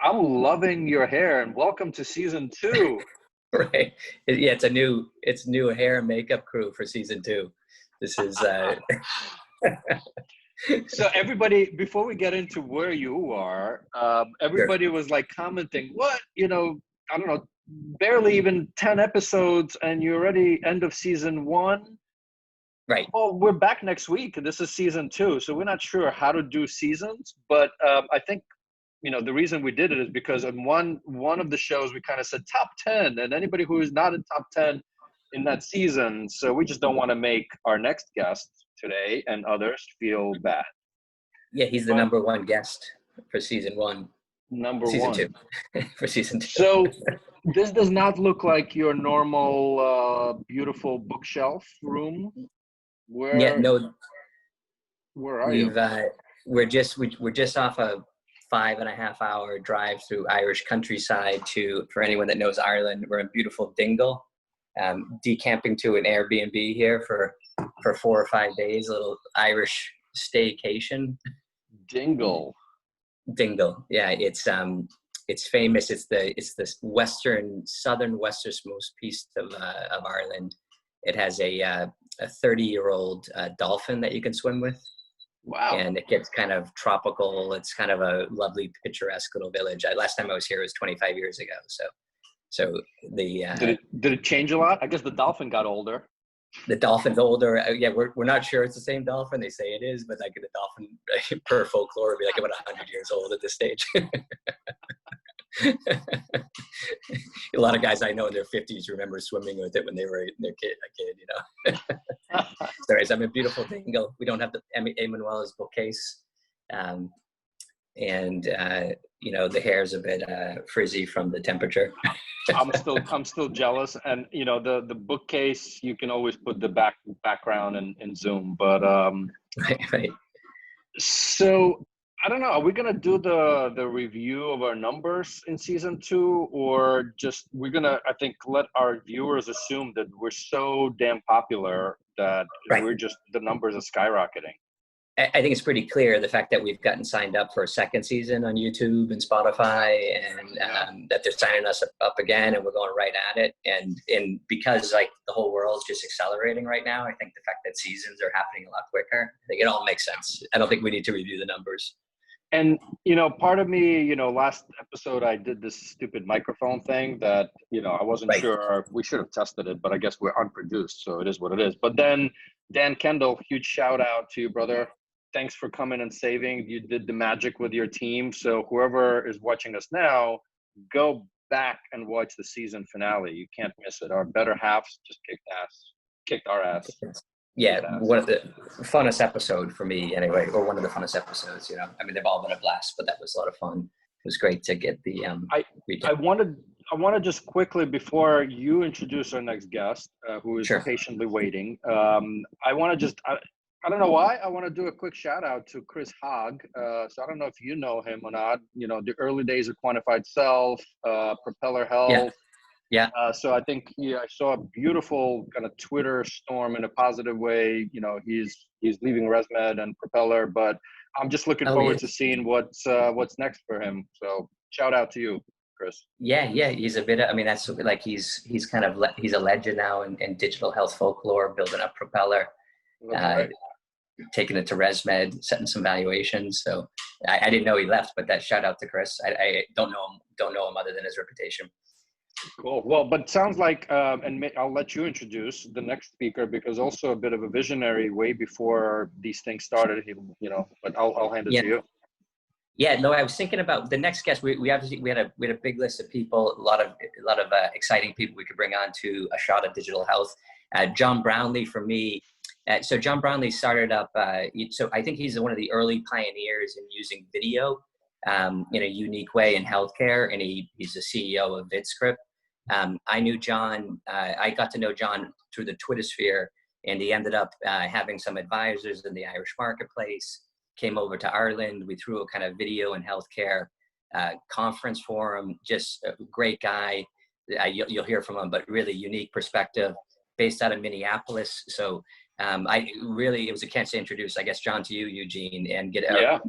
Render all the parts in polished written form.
I'm loving your hair, and welcome to season 2. Right. Yeah, it's new hair and makeup crew for season 2. This is So everybody, before we get into where you are, everybody sure. was like commenting, what, I don't know, barely even 10 episodes and you're already end of season 1. Right. Well, we're back next week. This is season 2, so we're not sure how to do seasons, but I think the reason we did it is because on one of the shows we kind of said top 10, and anybody who is not in top 10 in that season, so we just don't want to make our next guest today and others feel bad. Yeah, he's the But number 1 guest for season 1. Season 2 for season 2. So this does not look like your normal beautiful bookshelf room. Yeah, no, Where are you? we're just off a 5.5-hour drive through Irish countryside for anyone that knows Ireland. We're in beautiful Dingle, decamping to an Airbnb here for 4 or 5 days, a little Irish staycation. Dingle, yeah, it's famous. It's the southern westernmost piece of Ireland. It has a 30-year-old dolphin that you can swim with. Wow. And it gets kind of tropical. It's kind of a lovely, picturesque little village. Last time I was here was 25 years ago. So the did it change a lot? I guess the dolphin got older. The dolphin's older. Yeah, we're not sure it's the same dolphin. They say it is, but like the dolphin per folklore would be like about 100 years old at this stage. A lot of guys I know in their 50s remember swimming with it when they were a kid. Sorry, so I'm in beautiful Dingle. We don't have the Emanuela's bookcase, and the hair's a bit frizzy from the temperature. I'm still jealous, and the bookcase, you can always put the background in Zoom, but right. So I don't know. Are we gonna do the review of our numbers in season 2, or just we're gonna, I think, let our viewers assume that we're so damn popular that right. the numbers are skyrocketing? I think it's pretty clear the fact that we've gotten signed up for a second season on YouTube and Spotify, and that they're signing us up again, and we're going right at it. And because like the whole world's just accelerating right now, I think the fact that seasons are happening a lot quicker, I think it all makes sense. I don't think we need to review the numbers. And, part of me, last episode I did this stupid microphone thing that, I wasn't sure. We should have tested it, but I guess we're unproduced, so it is what it is. But then Dan Kendall, huge shout out to you, brother. Thanks for coming and saving. You did the magic with your team. So whoever is watching us now, go back and watch the season finale. You can't miss it. Our better halves just kicked our ass. Yeah, one of the funnest episode for me anyway, or one of the funnest episodes, I mean, they've all been a blast, but that was a lot of fun. It was great to get the I want to just quickly, before you introduce our next guest, who is patiently waiting, I want to just I don't know why, I want to do a quick shout out to Chris Hogg. So I don't know if you know him or not, the early days of Quantified Self, Propeller Health. Yeah. So I think I saw a beautiful kind of Twitter storm in a positive way. He's leaving ResMed and Propeller, but I'm just looking forward to seeing what's next for him. So shout out to you, Chris. Yeah. He's a bit. I mean, that's like he's a legend now in digital health folklore, building up Propeller, taking it to ResMed, setting some valuations. So I didn't know he left, but that shout out to Chris. I don't know him other than his reputation. Cool. Well, but it sounds like, and I'll let you introduce the next speaker, because also a bit of a visionary way before these things started. But I'll hand it to you. Yeah. No, I was thinking about the next guest. We obviously we had a big list of people, a lot of exciting people we could bring on to a shot at digital health. John Brownlee for me. So John Brownlee started up. So I think he's one of the early pioneers in using video in a unique way in healthcare, and he's the CEO of Vidscript. I knew John. I got to know John through the Twitter sphere, and he ended up having some advisors in the Irish marketplace. Came over to Ireland. We threw a kind of video and healthcare conference for him. Just a great guy. You'll hear from him, but really unique perspective. Based out of Minneapolis, so it was a chance to introduce, I guess, John to you, Eugene, and get an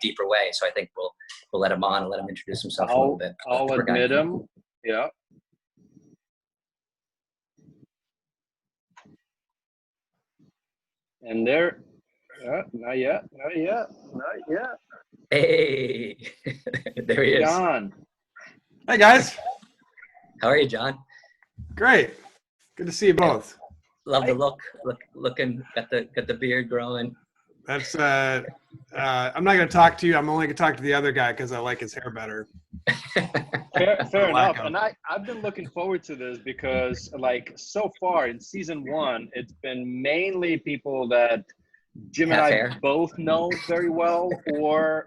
deeper way. So I think we'll let him on and let him introduce himself a little bit. I'll admit him. Yeah. And there, not yet. Hey, there he is. John. Hey guys. How are you, John? Great. Good to see you both. Love the looking, got the beard growing. That's I'm not going to talk to you. I'm only going to talk to the other guy because I like his hair better. Fair enough. And I've been looking forward to this because, like, so far in season 1, it's been mainly people that Jim and I both know very well, or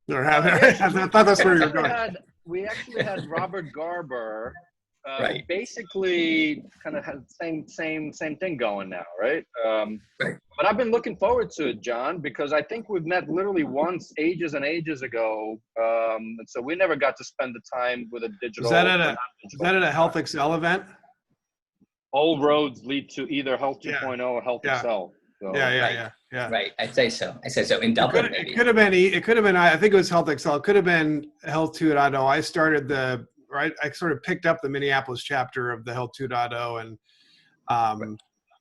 I thought that's where you were going. We actually had Robert Garber. Right. Basically kind of had the same thing going now, right? Right. But I've been looking forward to it, John, because I think we've met literally once ages and ages ago. And so we never got to spend the time with a digital. Was that at a Health Excel event? All roads lead to either Health 2.0 or Health Excel. So. Yeah. Right. I'd say so in Dublin. It could have been, I think it was Health Excel. It could have been Health 2.0. I started I sort of picked up the Minneapolis chapter of the Health 2.0 and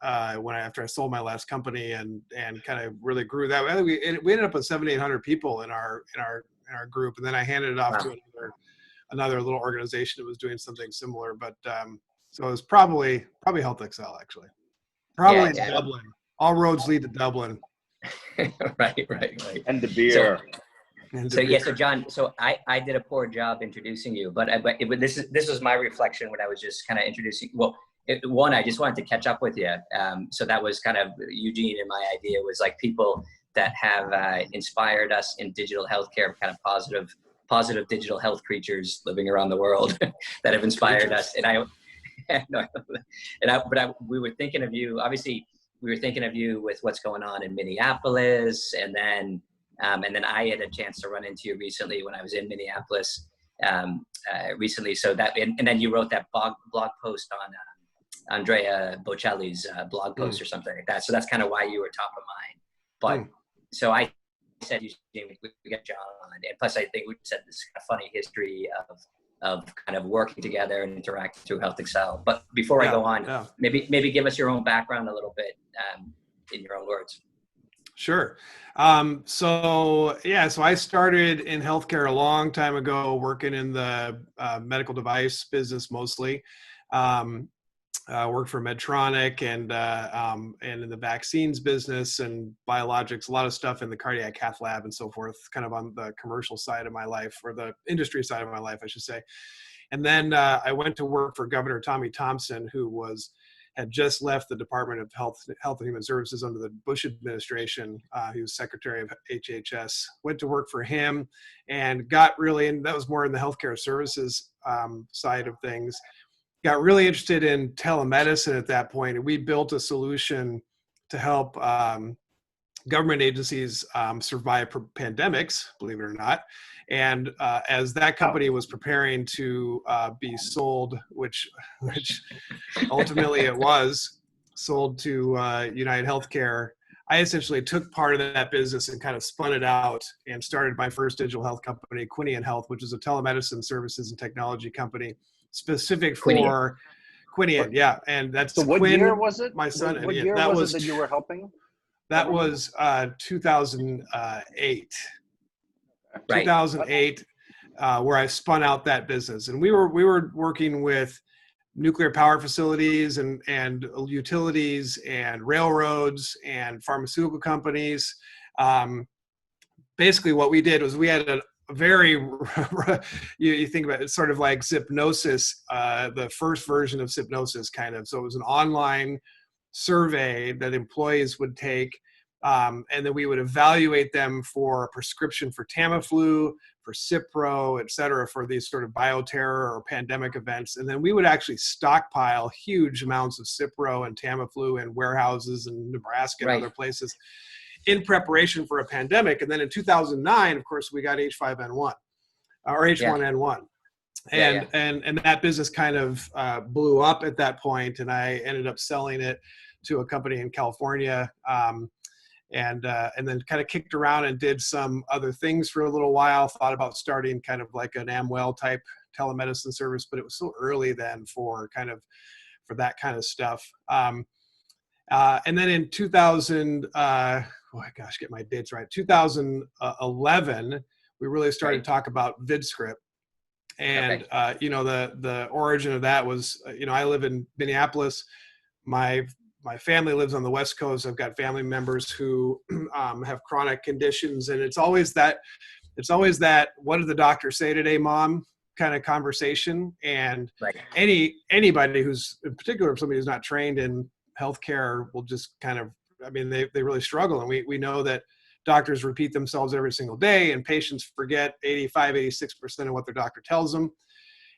after I sold my last company and kind of really grew that. I think we ended up with 700-800 people in our group, and then I handed it off to another little organization that was doing something similar. But so it was probably Health Excel actually. Probably Dublin. All roads lead to Dublin. Right. And the beer. So John, I did a poor job introducing you, but this was my reflection when I was just kind of introducing. Well, I just wanted to catch up with you. So that was kind of Eugene, and my idea was like people that have inspired us in digital healthcare, kind of positive digital health creatures living around the world that have inspired us. We were thinking of you. Obviously, we were thinking of you with what's going on in Minneapolis, and then I had a chance to run into you recently when I was in Minneapolis recently. So and then you wrote that blog post on Andrea Bocelli's blog post or something like that. So that's kind of why you were top of mind. But so I said, we got John on, and plus I think we said this kind of funny history of kind of working together and interacting through Health Excel. But before I go on, maybe give us your own background a little bit in your own words. Sure. So I started in healthcare a long time ago, working in the medical device business mostly. Worked for Medtronic and in the vaccines business and biologics, a lot of stuff in the cardiac cath lab and so forth, kind of on the commercial side of my life, or the industry side of my life, I should say. And then I went to work for Governor Tommy Thompson, who had just left the Department of Health and Human Services under the Bush administration. He was Secretary of HHS. Went to work for him and got really, and that was more in the healthcare services side of things. Got really interested in telemedicine at that point, and we built a solution to help government agencies survive pandemics, believe it or not. And as that company was preparing to be sold, which ultimately it was sold to United Healthcare, I essentially took part of that business and kind of spun it out and started my first digital health company, Quinian Health, which is a telemedicine services and technology company specific for Quinian. Yeah, and that's so. What year was it? My son. What year was it that you were helping? That was 2008. Right. 2008, where I spun out that business, and we were working with nuclear power facilities and utilities and railroads and pharmaceutical companies. Basically, what we did was we had a very you think about it, sort of like Zipnosis, the first version of Zipnosis, kind of. So it was an online survey that employees would take, and then we would evaluate them for a prescription for Tamiflu, for Cipro, et cetera, for these sort of bioterror or pandemic events. And then we would actually stockpile huge amounts of Cipro and Tamiflu in warehouses in Nebraska and other places in preparation for a pandemic. And then in 2009, of course, we got H5N1 or H1N1. And that business kind of blew up at that point, and I ended up selling it to a company in California. and then kind of kicked around and did some other things for a little while. Thought about starting kind of like an Amwell type telemedicine service, but it was so early then for that kind of stuff. And then in 2000, oh my gosh, get my dates right. 2011, we really started to talk about Vidscript. And, the origin of that was, I live in Minneapolis. My family lives on the West Coast. I've got family members who have chronic conditions. And it's always that, what did the doctor say today, Mom? Kind of conversation. And anybody who's, in particular, somebody who's not trained in healthcare will just kind of, they really struggle. And we know that doctors repeat themselves every single day, and patients forget 85-86% of what their doctor tells them.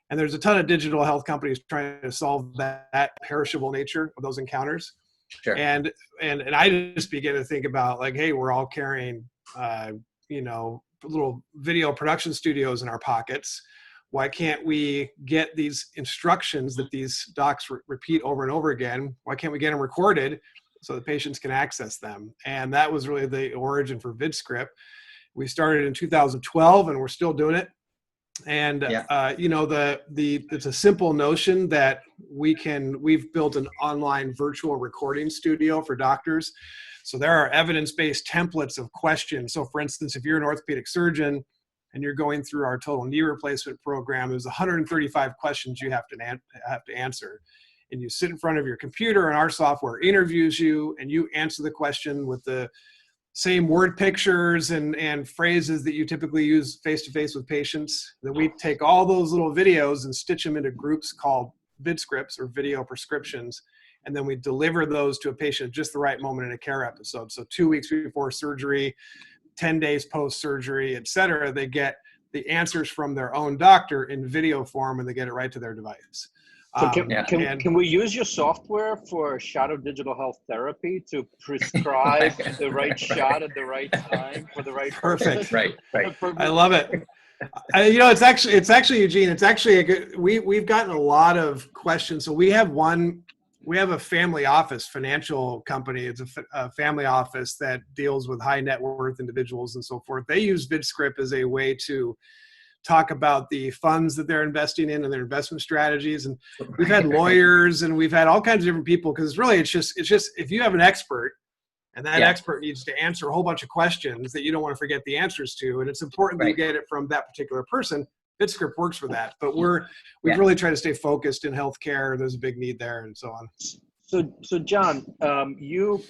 And there's a ton of digital health companies trying to solve that perishable nature of those encounters. Sure. And I just began to think about, like, hey, we're all carrying, little video production studios in our pockets. Why can't we get these instructions that these docs repeat over and over again? Why can't we get them recorded so the patients can access them? And that was really the origin for Vidscript. We started in 2012, and we're still doing it. And it's a simple notion that we've built an online virtual recording studio for doctors. So there are evidence-based templates of questions. So for instance, if you're an orthopedic surgeon and you're going through our total knee replacement program, there's 135 questions you have to answer. And you sit in front of your computer, and our software interviews you, and you answer the question with the same word pictures and phrases that you typically use face-to-face with patients. Then we take all those little videos and stitch them into groups called Vidscripts, or video prescriptions. And then we deliver those to a patient at just the right moment in a care episode. So 2 weeks before surgery, 10 days post-surgery, et cetera, they get the answers from their own doctor in video form, and they get it right to their device. So can we use your software for shadow digital health therapy to prescribe the right shot at the right time for the right person? Perfect. Right. I love it. It's actually Eugene. It's actually a good. We've gotten a lot of questions. So we have a family office financial company. It's a family office that deals with high net worth individuals and so forth. They use Vidscript as a way to talk about the funds that they're investing in and their investment strategies. And we've had lawyers, and we've had all kinds of different people, because really it's just if you have an expert, and that expert needs to answer a whole bunch of questions that you don't want to forget the answers to, and it's important that you get it from that particular person. Vidscript works for that, but we've really tried to stay focused in healthcare. There's a big need there, and so on. So John, you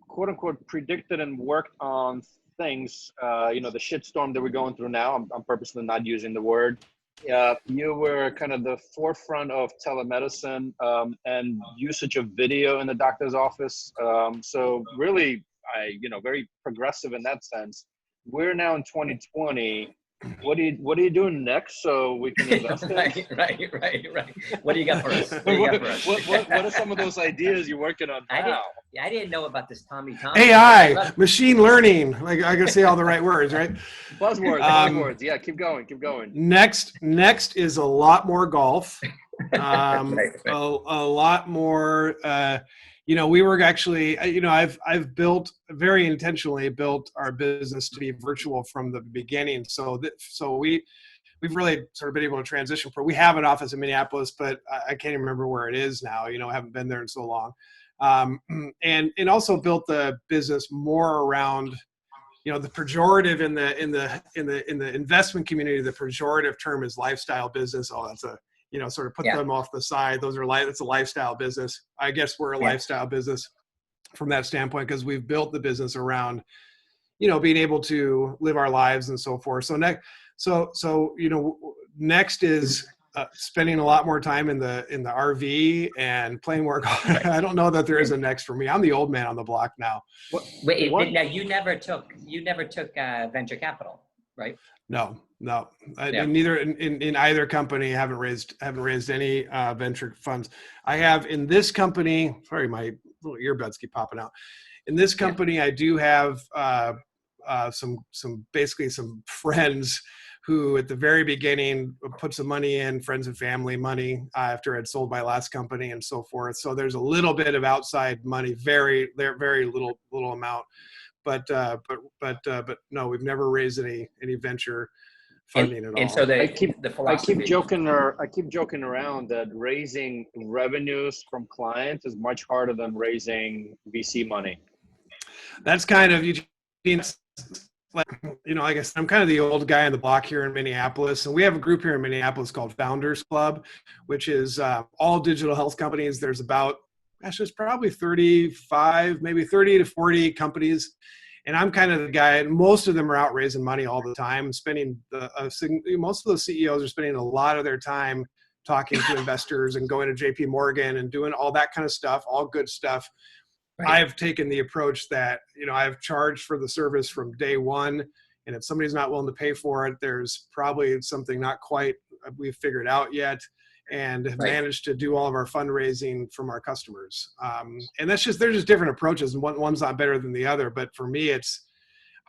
quote unquote predicted and worked on things, the shitstorm that we're going through now. I'm purposely not using the word. You were kind of the forefront of telemedicine and usage of video in the doctor's office. So really, very progressive in that sense. We're now in 2020. What are you doing next so we can invest in? Right. What do you got for us? What are some of those ideas you're working on now? I didn't know about this Tommy. AI, machine learning. Like, I can say all the right words, right? Buzzwords. Yeah, keep going. Next is a lot more golf. A lot more. We were actually, I've very intentionally built our business to be virtual from the beginning. So we've really sort of been able to transition. We have an office in Minneapolis, but I can't even remember where it is now. I haven't been there in so long. And also built the business more around, the pejorative in the investment community. The pejorative term is lifestyle business. Oh, that's a sort of put them off the side. It's a lifestyle business. I guess we're a lifestyle business from that standpoint, because we've built the business around, being able to live our lives and so forth. So next is spending a lot more time in the RV and playing more golf. I don't know that there is a next for me. I'm the old man on the block now. Wait, now you never took venture capital, right? No. Neither in either company. Haven't raised any venture funds. I have in this company. Sorry, my little earbuds keep popping out. In this company, I do have some friends who, at the very beginning, put some money in, friends and family money after I'd sold my last company and so forth. So there's a little bit of outside money, very little amount. but no, we've never raised any venture funding at all. And so I keep philosophy. joking around that raising revenues from clients is much harder than raising VC money. That's kind of Eugene's, like, I guess I'm kind of the old guy on the block here in Minneapolis, and we have a group here in Minneapolis called Founders Club, which is all digital health companies. There's about, there's probably 35, maybe 30 to 40 companies. And I'm kind of the guy, and most of them are out raising money all the time, most of those CEOs are spending a lot of their time talking to investors and going to JP Morgan and doing all that kind of stuff, all good stuff. Right. I've taken the approach that, I've charged for the service from day one. And if somebody's not willing to pay for it, there's probably something not quite we've figured out yet, and have managed to do all of our fundraising from our customers. And they're just different approaches, and one's not better than the other. But for me,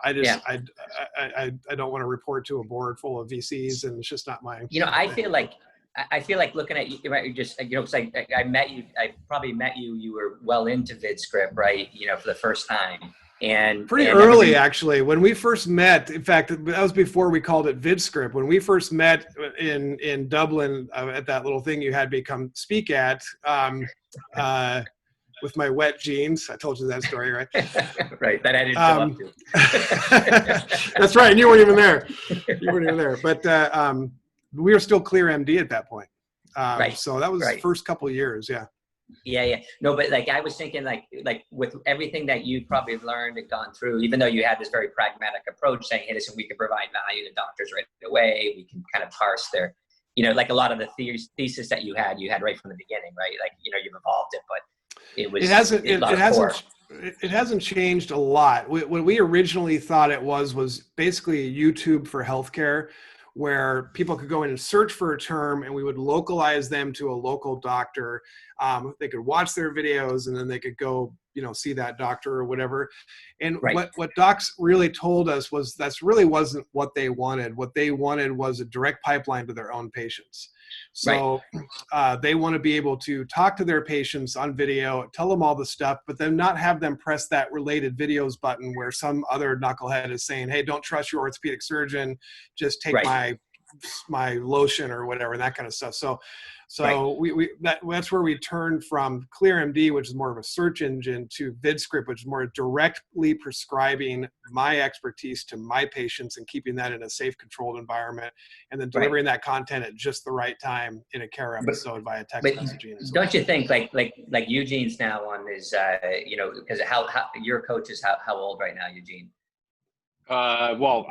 I don't want to report to a board full of VCs, and it's just not my. I feel like looking at you, right? Just, because I met you, I probably met you. You were well into Vidscript, right? For the first time. And pretty early, actually, when we first met. In fact, that was before we called it Vidscript. When we first met in Dublin at that little thing you had me come speak at, with my wet jeans. I told you that story, right? Right. That I didn't show up to. That's right. And you weren't even there. But we were still Clear MD at that point. Right. So that was the first couple of years. Yeah. Yeah. No, but I was thinking like with everything that you probably have learned and gone through, even though you had this very pragmatic approach saying, hey, listen, we can provide value to doctors right away. We can kind of parse their, like a lot of the thesis that you had right from the beginning, right? Like, you've evolved it, but it hasn't changed a lot. What we originally thought it was basically YouTube for healthcare, where people could go in and search for a term, and we would localize them to a local doctor. They could watch their videos, and then they could go, see that doctor or whatever. And what docs really told us was that really wasn't what they wanted. What they wanted was a direct pipeline to their own patients. So they want to be able to talk to their patients on video, tell them all the stuff, but then not have them press that related videos button where some other knucklehead is saying, hey, don't trust your orthopedic surgeon, just take my lotion or whatever, and that kind of stuff. So that's where we turned from ClearMD, which is more of a search engine, to Vidscript, which is more directly prescribing my expertise to my patients and keeping that in a safe, controlled environment, and then delivering that content at just the right time in a care episode via text messaging. Don't you think like Eugene's now on his, because how your coach is how old right now, Eugene? Well,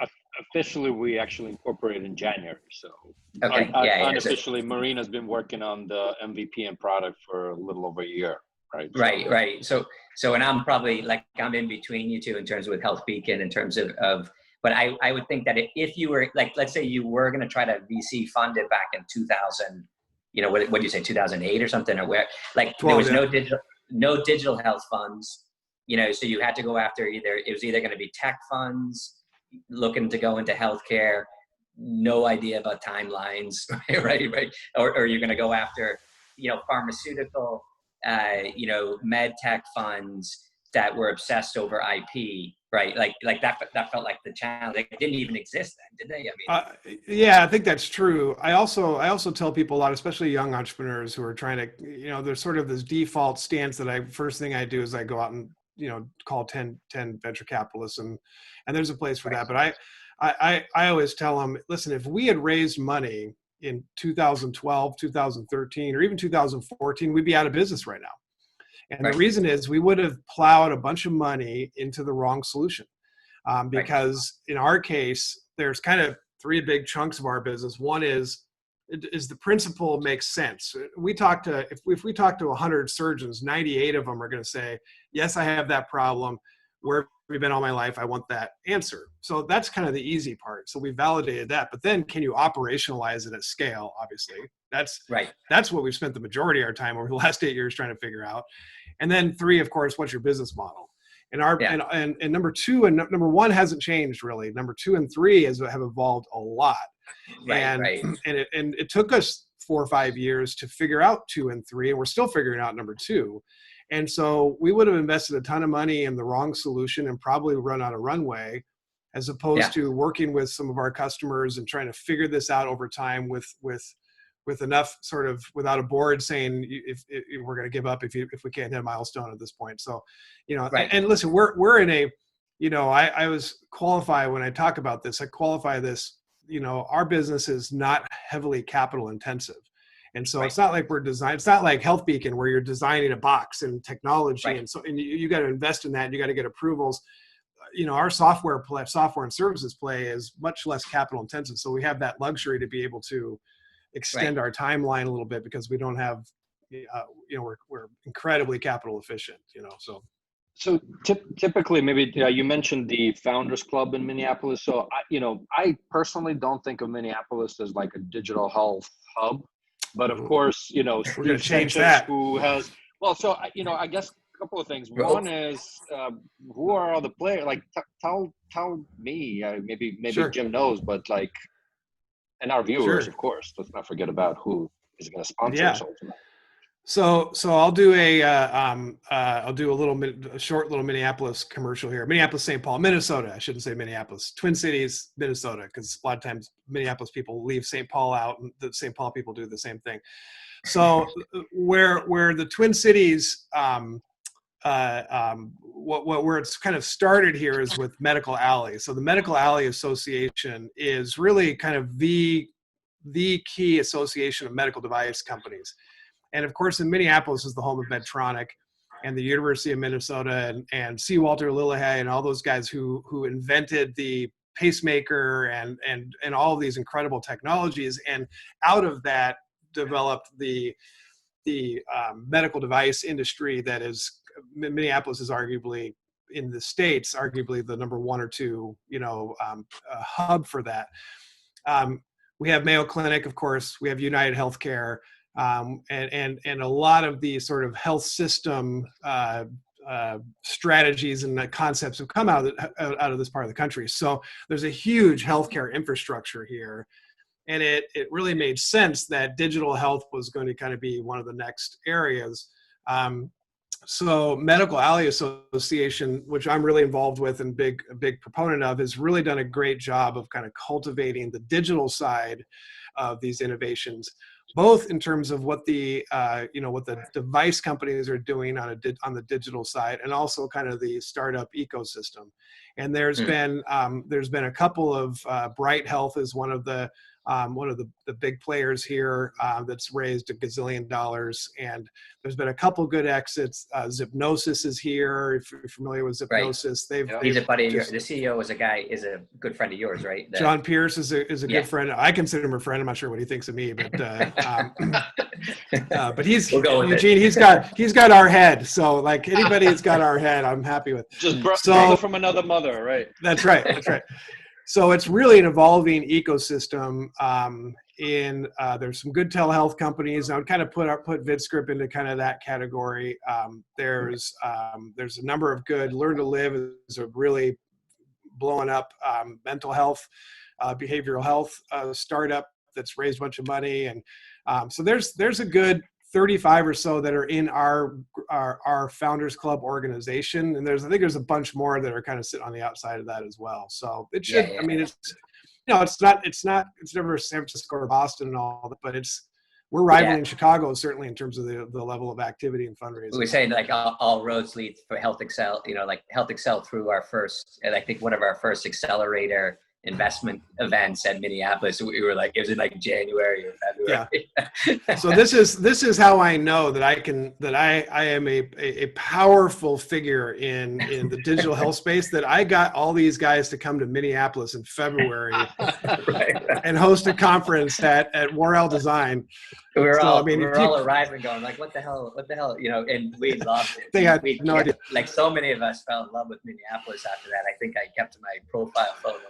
officially we actually incorporated in January. So unofficially, Marina's been working on the MVP and product for a little over a year, right? Right. So and I'm probably I'm in between you two in terms of with Health Beacon, in terms of but I would think that if you were let's say you were going to try to VC fund it back in 2000, what do you say, 2008 or something, or where 12, there was no digital health funds, so you had to go after it was either going to be tech funds looking to go into healthcare, no idea about timelines, right? Or you're going to go after, pharmaceutical, med tech funds that were obsessed over IP, right? Like that felt like the challenge. It didn't even exist then, did they? Yeah, I think that's true. I also tell people a lot, especially young entrepreneurs who are trying to, there's sort of this default stance that first thing I do is I go out and call 10 venture capitalists, and there's a place for that. But I always tell them, listen, if we had raised money in 2012, 2013, or even 2014, we'd be out of business right now. And the reason is we would have plowed a bunch of money into the wrong solution. Because in our case, there's kind of three big chunks of our business. One is the principle makes sense. If we talk to 100 surgeons, 98 of them are going to say, yes, I have that problem. Where have we been all my life? I want that answer. So that's kind of the easy part. So we validated that, but then can you operationalize it at scale? Obviously that's what we've spent the majority of our time over the last 8 years trying to figure out. And then 3, of course, what's your business model? And and number 2 and number 1 hasn't changed really. Number 2 and 3 have evolved a lot. And it took us 4 or 5 years to figure out 2 and 3, and we're still figuring out number 2. And so we would have invested a ton of money in the wrong solution and probably run out of runway, as opposed to working with some of our customers and trying to figure this out over time with enough sort of without a board saying if we're going to give up if we can't hit a milestone at this point. So, and listen, we're in a, I was qualified when I talk about this. I qualify this. Our business is not heavily capital intensive. And so it's not like it's not like Health Beacon where you're designing a box and technology. And so, and you got to invest in that and you got to get approvals. Our software and services play is much less capital intensive. So we have that luxury to be able to extend our timeline a little bit because we don't have, we're incredibly capital efficient, So typically, maybe you mentioned the Founders Club in Minneapolis. So I personally don't think of Minneapolis as like a digital health hub, but of course, we're going to change Sanchez, that. who has I guess a couple of things. One is who are all the players? Like tell me, maybe Jim knows, but like, and our viewers, of course. Let's not forget about who is going to sponsor us ultimately. So I'll do a short little Minneapolis commercial here. Minneapolis, St. Paul, Minnesota. I shouldn't say Minneapolis. Twin Cities, Minnesota, because a lot of times Minneapolis people leave St. Paul out, and the St. Paul people do the same thing. So where the Twin Cities, where it's kind of started here is with Medical Alley. So the Medical Alley Association is really kind of the key association of medical device companies. And of course, in Minneapolis is the home of Medtronic and the University of Minnesota and C. Walter Lillehay and all those guys who invented the pacemaker and all of these incredible technologies. And out of that developed the medical device industry that is, Minneapolis is arguably in the States, arguably the number one or two, hub for that. We have Mayo Clinic, of course, we have United Healthcare, and a lot of the sort of health system strategies and concepts have come out of this part of the country. So there's a huge healthcare infrastructure here. And it really made sense that digital health was going to kind of be one of the next areas. So Medical Alley Association, which I'm really involved with and a big proponent of, has really done a great job of kind of cultivating the digital side of these innovations, both in terms of what the device companies are doing on the digital side, and also kind of the startup ecosystem. And there's been a couple of Bright Health is one of the big players here that's raised $1 gazillion, and there's been a couple good exits. Zipnosis is here. If you're familiar with Zipnosis, he's a buddy. The CEO is a good friend of yours, right? John Pierce is a good friend. I consider him a friend. I'm not sure what he thinks of me, but but he's Eugene. He's got our head. So like anybody that's got our head, I'm happy with. Just brother from another mother, right? That's right. So it's really an evolving ecosystem. There's some good telehealth companies. I would kind of put Vidscript into kind of that category. There's a number of good. Learn to Live is a really blowing up mental health, behavioral health startup that's raised a bunch of money, and so there's a good 35 or so that are in our Founders Club organization, and I think there's a bunch more that are kind of sitting on the outside of that as well. So it should. I mean, it's never San Francisco or Boston and all that, but we're rivaling Chicago certainly in terms of the level of activity and fundraising. We were saying like all roads lead for Health Excel. Like Health Excel through our first, and I think one of our first accelerator investment events at Minneapolis. We were like, it was in like January or February. Yeah. So this is how I know that I am a powerful figure in the digital health space, that I got all these guys to come to Minneapolis in February and host a conference at Worrell Design. We're all arriving going like, what the hell, and we loved it. They had no idea. Like so many of us fell in love with Minneapolis after that. I think I kept my profile photo of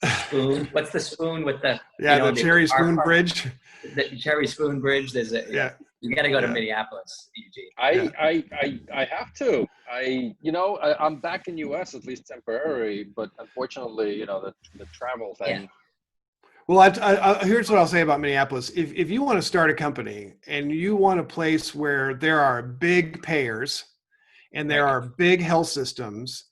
the spoon. What's the spoon with the the cherry spoon bridge? The cherry spoon bridge. There's you got to go to Minneapolis, Eugene. I have to. I'm back in US at least temporary, but unfortunately, the travel thing. Well, here's what I'll say about Minneapolis. If you want to start a company and you want a place where there are big payers and there are big health systems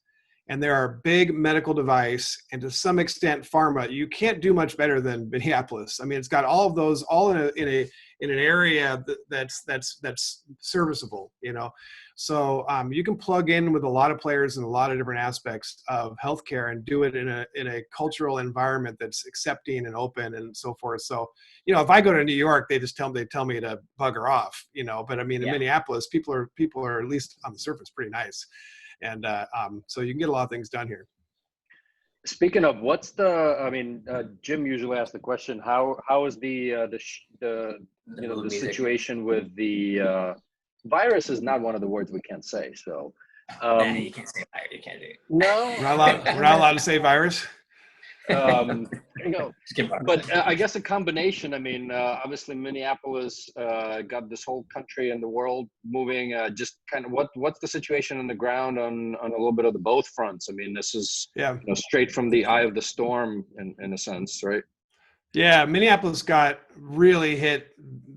and there are big medical device and to some extent pharma, you can't do much better than Minneapolis. I mean, it's got all of those all in an area that's serviceable, you know. So you can plug in with a lot of players in a lot of different aspects of healthcare and do it in a cultural environment that's accepting and open and so forth. So, you know, if I go to New York, they tell me to bugger off, you know. But I mean, in Minneapolis, people are at least on the surface pretty nice, and so you can get a lot of things done here. Speaking of, Jim usually asks the question, how is the situation with the virus is not one of the words we can't say. So you can't say virus. You can't do it. No, we're not allowed to say virus. But I guess a combination. I mean, obviously Minneapolis got this whole country and the world moving. Just kind of what's the situation on the ground on a little bit of the both fronts. I mean, this is straight from the eye of the storm in a sense, right? Yeah, Minneapolis got really hit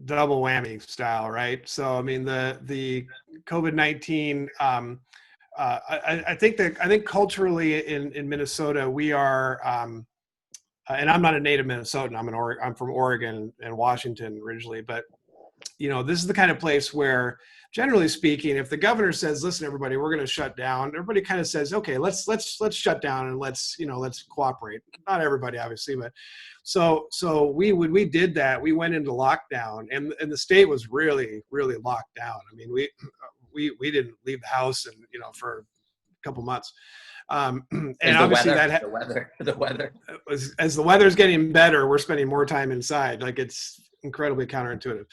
double whammy style, right? So I mean, the COVID-19. I think culturally in Minnesota we are, and I'm not a native Minnesotan. I'm from Oregon and Washington originally, but you know, this is the kind of place where, generally speaking, if the governor says, "Listen, everybody, we're going to shut down," everybody kind of says, "Okay, let's shut down and let's cooperate." Not everybody, obviously, but so we did that. We went into lockdown, and the state was really locked down. I mean, we didn't leave the house, and for a couple months. And obviously the weather as the weather's getting better, we're spending more time inside. Like, it's incredibly counterintuitive.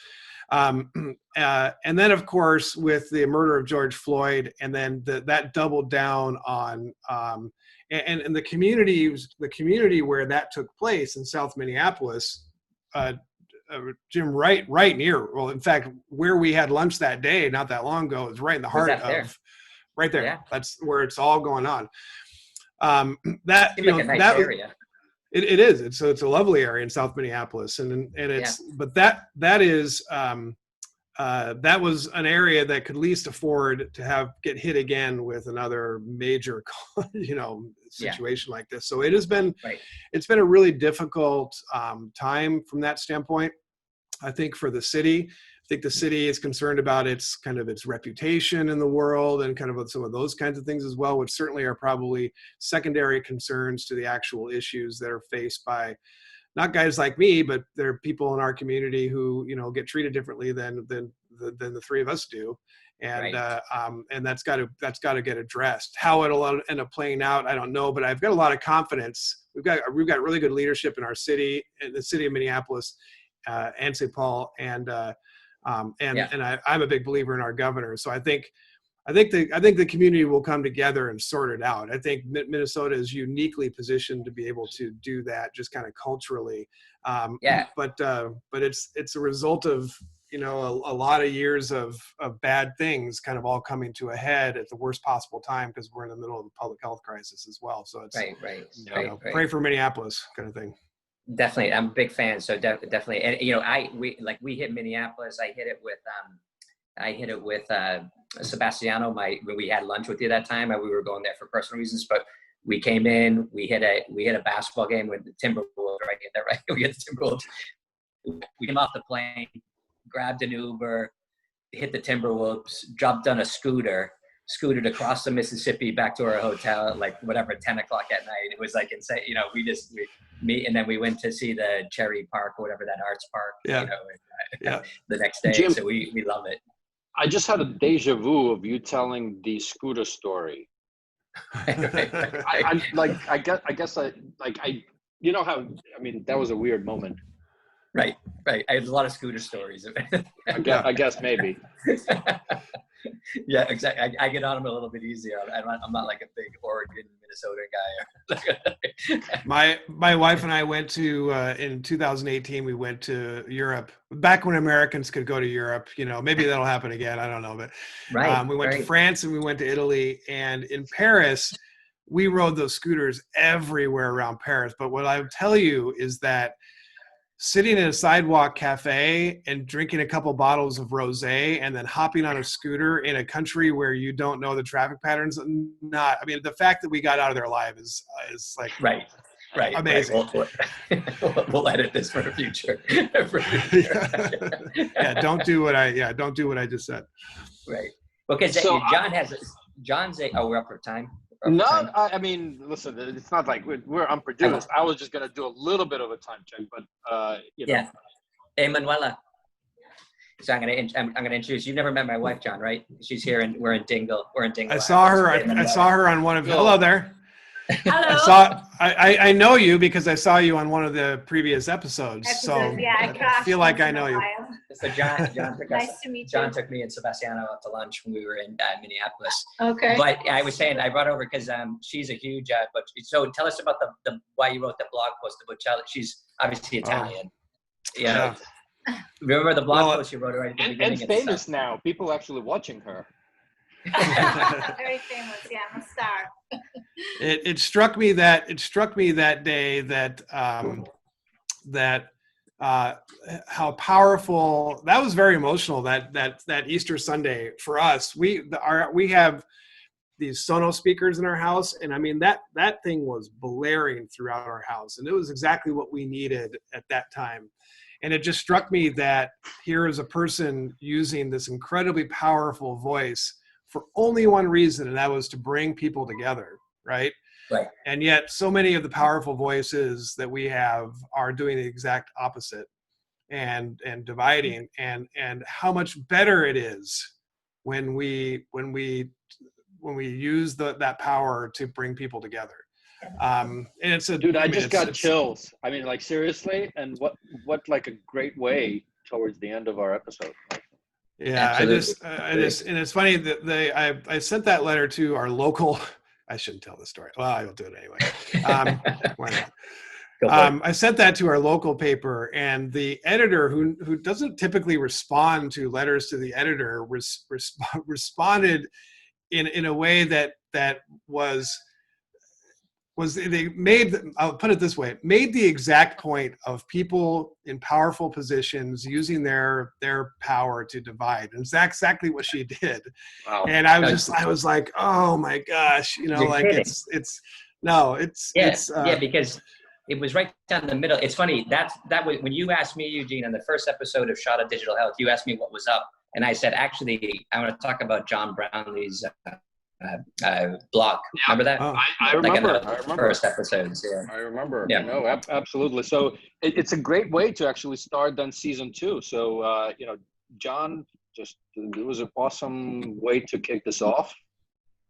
And then, of course, with the murder of George Floyd, and then that doubled down on and the community where that took place in South Minneapolis, Jim, right near. Well, in fact, where we had lunch that day, not that long ago, is right in the heart of. Right there. Yeah. That's where it's all going on. That seems like a nice area. It is. It's a lovely area in South Minneapolis, and it's but that is that was an area that could least afford to get hit again with another major situation like this. So it has been it's been a really difficult time from that standpoint. I think for the city. I think the city is concerned about its reputation in the world and kind of some of those kinds of things as well, which certainly are probably secondary concerns to the actual issues that are faced by not guys like me, but there are people in our community who get treated differently than the three of us do, and and that's got to get addressed. How it'll end up playing out, I don't know, but I've got a lot of confidence. We've got really good leadership in our city, in the city of Minneapolis and St. Paul, and I'm a big believer in our governor. So I think the community will come together and sort it out. I think Minnesota is uniquely positioned to be able to do that, just kind of culturally. But it's a result of a lot of years of bad things kind of all coming to a head at the worst possible time, because we're in the middle of a public health crisis as well. So it's pray for Minneapolis kind of thing. Definitely, I'm a big fan. So definitely, and we hit Minneapolis. I hit it with Sebastiano. When we had lunch with you that time, and we were going there for personal reasons. But we came in, we hit a basketball game with the Timberwolves. Right, get that right. We hit the Timberwolves. We came off the plane, grabbed an Uber, hit the Timberwolves, jumped on a scooted across the Mississippi back to our hotel at 10 o'clock at night. It was like insane. And then we went to see the Cherry Park or whatever, that arts park, the next day. Jim, so we love it. I just had a deja vu of you telling the scooter story. That was a weird moment. Right. I had a lot of scooter stories. I guess maybe. Yeah, exactly. I get on them a little bit easier. I'm not like a big Oregon, Minnesota guy. My wife and I went to in 2018. We went to Europe back when Americans could go to Europe. Maybe that'll happen again. I don't know, but we went to France and we went to Italy. And in Paris, we rode those scooters everywhere around Paris. But what I would tell you is that sitting in a sidewalk cafe and drinking a couple bottles of rosé and then hopping on a scooter in a country where you don't know the traffic patterns, the fact that we got out of there alive is like right. Amazing. Right. We'll edit this for the future. Yeah, don't do what I just said. Right. Because So John's we're up for time. No, I mean, listen, it's not like we're unproduced. I was just gonna do a little bit of a time check, but Yeah. Hey, Manuela. So I'm gonna introduce. You've never met my wife, John, right? She's here, and we're in Dingle. I saw her. I saw her on one of. Hello there. Hello. I know you because I saw you on one of the previous episodes. So yeah, I feel like I know you. So John took Nice to meet you. John took me and Sebastiano out to lunch when we were in Minneapolis. Okay. But I was saying I brought over because she's a huge. But so tell us about the why you wrote the blog post about Bocelli. She's obviously Italian. Yeah. Remember the blog post you wrote right at the beginning? And famous now. People actually watching her. Very famous. Yeah, I'm a star. It struck me that day that how powerful that was. Very emotional that Easter Sunday for us. We have these Sonos speakers in our house, and I mean that thing was blaring throughout our house, and it was exactly what we needed at that time. And it just struck me that here is a person using this incredibly powerful voice for only one reason, and that was to bring people together, right? Right. And yet so many of the powerful voices that we have are doing the exact opposite and dividing, and how much better it is when we use that power to bring people together. And it's Dude, I just got chills. I mean, like, seriously, and what like a great way towards the end of our episode. Yeah, Absolutely. I just, and it's funny that I sent that letter to our local. I shouldn't tell the story. Well, I'll do it anyway. Why not? I sent that to our local paper, and the editor, who doesn't typically respond to letters to the editor, responded in a way that was they made, I'll put it this way, made the exact point of people in powerful positions using their power to divide. And it's exactly what she did. Wow. And I was like, oh my gosh, like kidding. it's because it was right down the middle. It's funny that was when you asked me, Eugene, on the first episode of Shot of Digital Health, you asked me what was up. And I said, actually, I want to talk about John Brownlee's blog. Remember that? Oh, I remember. First episodes. Yeah. I remember. Yeah. No, absolutely. So it's a great way to actually start then season 2. So John, it was an awesome way to kick this off.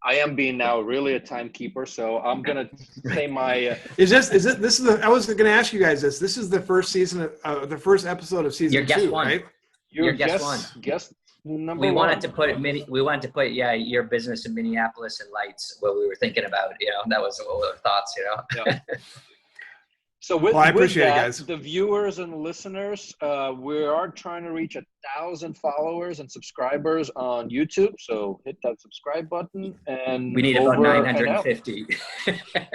I am being now really a timekeeper, so I'm gonna say my. I was gonna ask you guys this. This is the first season of the first episode of season 2, right? Your guest one. Guest number we one. wanted to put your business in Minneapolis in lights. What we were thinking about, that was our thoughts, Yeah. So I appreciate it, guys. The viewers and listeners, we are trying to reach 1,000 followers and subscribers on YouTube. So hit that subscribe button, and we need about 950.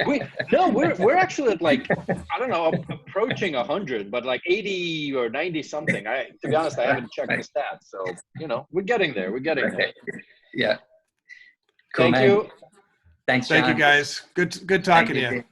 We're actually at like, I don't know, approaching 100, but like 80 or 90 something. To be honest, I haven't checked the stats. So we're getting there. We're getting there. Yeah. Cool, Thank you. Thanks, John. Thank you, guys. Good talking to you.